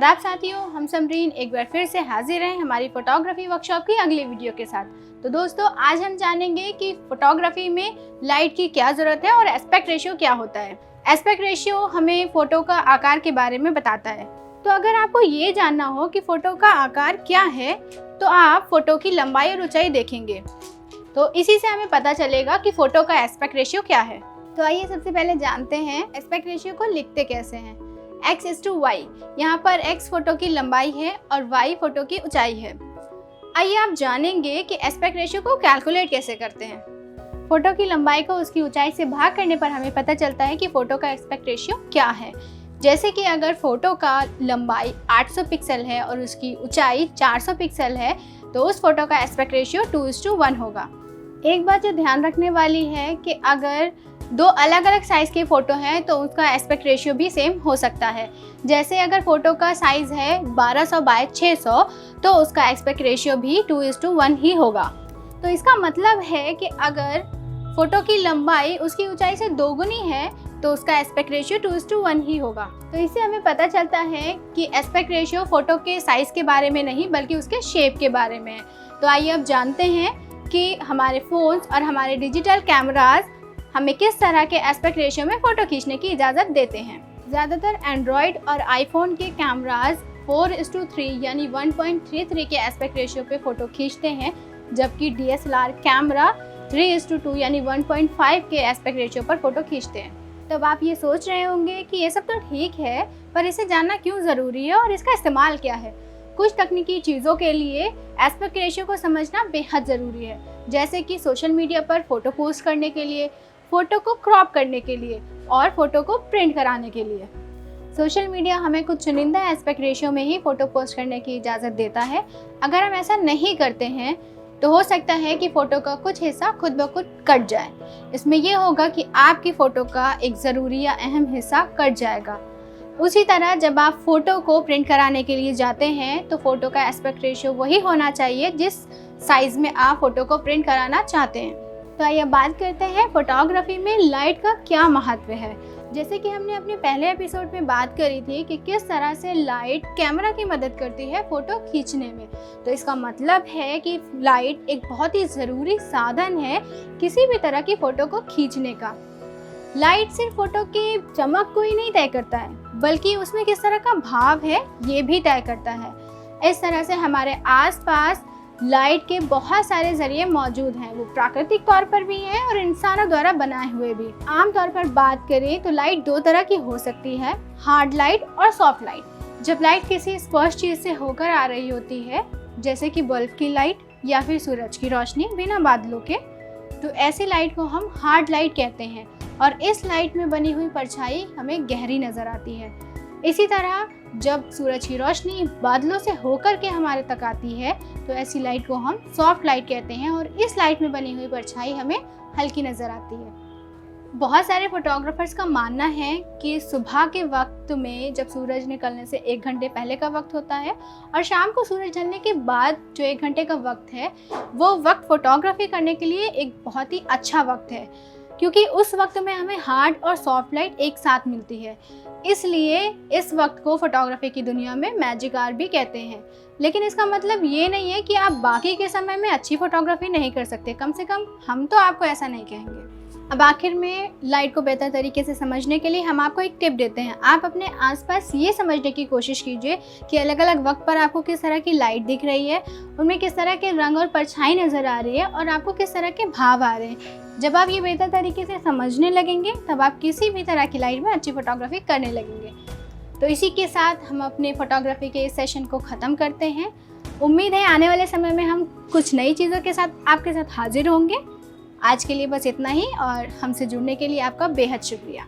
आदाब साथियों, हम समरीन एक बार फिर से हाजिर हैं हमारी फोटोग्राफी वर्कशॉप की अगली वीडियो के साथ। तो दोस्तों, आज हम जानेंगे कि फोटोग्राफी में लाइट की क्या ज़रूरत है और एस्पेक्ट रेशियो क्या होता है। एस्पेक्ट रेशियो हमें फ़ोटो का आकार के बारे में बताता है। तो अगर आपको ये जानना हो कि फ़ोटो का आकार क्या है, तो आप फ़ोटो की लंबाई और ऊंचाई देखेंगे, तो इसी से हमें पता चलेगा कि फ़ोटो का एस्पेक्ट रेशियो क्या है। तो आइए सबसे पहले जानते हैं एस्पेक्ट रेशियो को लिखते कैसे हैं। x/y, यहाँ पर x फोटो की लंबाई है और y फोटो की ऊंचाई है। आइए आप जानेंगे कि एस्पेक्ट रेशियो को कैलकुलेट कैसे करते हैं। फोटो की लंबाई को उसकी ऊंचाई से भाग करने पर हमें पता चलता है कि फोटो का एस्पेक्ट रेशियो क्या है। जैसे कि अगर फोटो का लंबाई 800 पिक्सल है और उसकी ऊंचाई 400 पिक्सल है, तो उस फोटो का एस्पेक्ट रेशियो 2:1 होगा। एक बात जो ध्यान रखने वाली है कि अगर दो अलग अलग साइज़ के फ़ोटो हैं तो उसका एस्पेक्ट रेशियो भी सेम हो सकता है। जैसे अगर फ़ोटो का साइज़ है 1200 बाय 600, तो उसका एस्पेक्ट रेशियो भी 2:1 ही होगा। तो इसका मतलब है कि अगर फ़ोटो की लंबाई उसकी ऊंचाई से दोगुनी है तो उसका एस्पेक्ट रेशियो 2:1 ही होगा। तो इससे हमें पता चलता है कि एस्पेक्ट रेशियो फ़ोटो के साइज़ के बारे में नहीं बल्कि उसके शेप के बारे में है। तो आइए अब जानते हैं कि हमारे फ़ोन्स और हमारे डिजिटल कैमराज हमें किस तरह के एस्पेक्ट रेशियो में फ़ोटो खींचने की इजाज़त देते हैं। ज़्यादातर एंड्रॉयड और आईफोन के कैमराज 4:3 यानी 1.33 के एस्पेक्ट रेशियो पे फ़ोटो खींचते हैं, जबकि DSLR कैमरा 3:2 यानी 1.5 के एस्पेक्ट रेशियो पर फ़ोटो खींचते हैं। तब आप ये सोच रहे होंगे कि ये सब तो ठीक है, पर इसे जानना क्यों ज़रूरी है और इसका इस्तेमाल क्या है। कुछ तकनीकी चीज़ों के लिए एस्पेक्ट रेशियो को समझना बेहद ज़रूरी है, जैसे कि सोशल मीडिया पर फ़ोटो पोस्ट करने के लिए, फ़ोटो को क्रॉप करने के लिए और फ़ोटो को प्रिंट कराने के लिए। सोशल मीडिया हमें कुछ चुनिंदा एस्पेक्ट रेशियो में ही फ़ोटो पोस्ट करने की इजाज़त देता है। अगर हम ऐसा नहीं करते हैं तो हो सकता है कि फ़ोटो का कुछ हिस्सा खुद ब खुद कट जाए। इसमें यह होगा कि आपकी फ़ोटो का एक ज़रूरी या अहम हिस्सा कट जाएगा। उसी तरह जब आप फ़ोटो को प्रिंट कराने के लिए जाते हैं तो फ़ोटो का एस्पेक्ट रेशियो वही होना चाहिए जिस साइज़ में आप फ़ोटो को प्रिंट कराना चाहते हैं। तो आइए बात करते हैं फोटोग्राफी में लाइट का क्या महत्व है। जैसे कि हमने अपने पहले एपिसोड में बात करी थी कि किस तरह से लाइट कैमरा की मदद करती है फ़ोटो खींचने में। तो इसका मतलब है कि लाइट एक बहुत ही ज़रूरी साधन है किसी भी तरह की फ़ोटो को खींचने का। लाइट सिर्फ फ़ोटो की चमक को ही नहीं तय करता है, बल्कि उसमें किस तरह का भाव है ये भी तय करता है। इस तरह से हमारे आसपास लाइट के बहुत सारे ज़रिए मौजूद हैं। वो प्राकृतिक तौर पर भी हैं और इंसानों द्वारा बनाए हुए भी। आमतौर पर बात करें तो लाइट दो तरह की हो सकती है, हार्ड लाइट और सॉफ्ट लाइट। जब लाइट किसी स्पष्ट चीज़ से होकर आ रही होती है, जैसे कि बल्ब की लाइट या फिर सूरज की रोशनी बिना बादलों के, तो ऐसी लाइट को हम हार्ड लाइट कहते हैं और इस लाइट में बनी हुई परछाई हमें गहरी नज़र आती है। इसी तरह जब सूरज की रोशनी बादलों से होकर के हमारे तक आती है तो ऐसी लाइट को हम सॉफ्ट लाइट कहते हैं और इस लाइट में बनी हुई परछाई हमें हल्की नज़र आती है। बहुत सारे फोटोग्राफर्स का मानना है कि सुबह के वक्त में जब सूरज निकलने से 1 घंटे पहले का वक्त होता है और शाम को सूरज ढलने के बाद जो 1 घंटे का वक्त है, वो वक्त फोटोग्राफी करने के लिए एक बहुत ही अच्छा वक्त है, क्योंकि उस वक्त में हमें हार्ड और सॉफ्ट लाइट एक साथ मिलती है। इसलिए इस वक्त को फोटोग्राफी की दुनिया में मैजिक आवर भी कहते हैं। लेकिन इसका मतलब ये नहीं है कि आप बाकी के समय में अच्छी फोटोग्राफी नहीं कर सकते। कम से कम हम तो आपको ऐसा नहीं कहेंगे। अब आखिर में लाइट को बेहतर तरीके से समझने के लिए हम आपको एक टिप देते हैं। आप अपने आसपास ये समझने की कोशिश कीजिए कि अलग अलग वक्त पर आपको किस तरह की लाइट दिख रही है, उनमें किस तरह के रंग और परछाई नज़र आ रही है और आपको किस तरह के भाव आ रहे हैं। जब आप ये बेहतर तरीके से समझने लगेंगे तब आप किसी भी तरह की लाइट में अच्छी फोटोग्राफी करने लगेंगे। तो इसी के साथ हम अपने फोटोग्राफी के इस सेशन को ख़त्म करते हैं। उम्मीद है आने वाले समय में हम कुछ नई चीज़ों के साथ आपके साथ हाजिर होंगे। आज के लिए बस इतना ही और हमसे जुड़ने के लिए आपका बेहद शुक्रिया।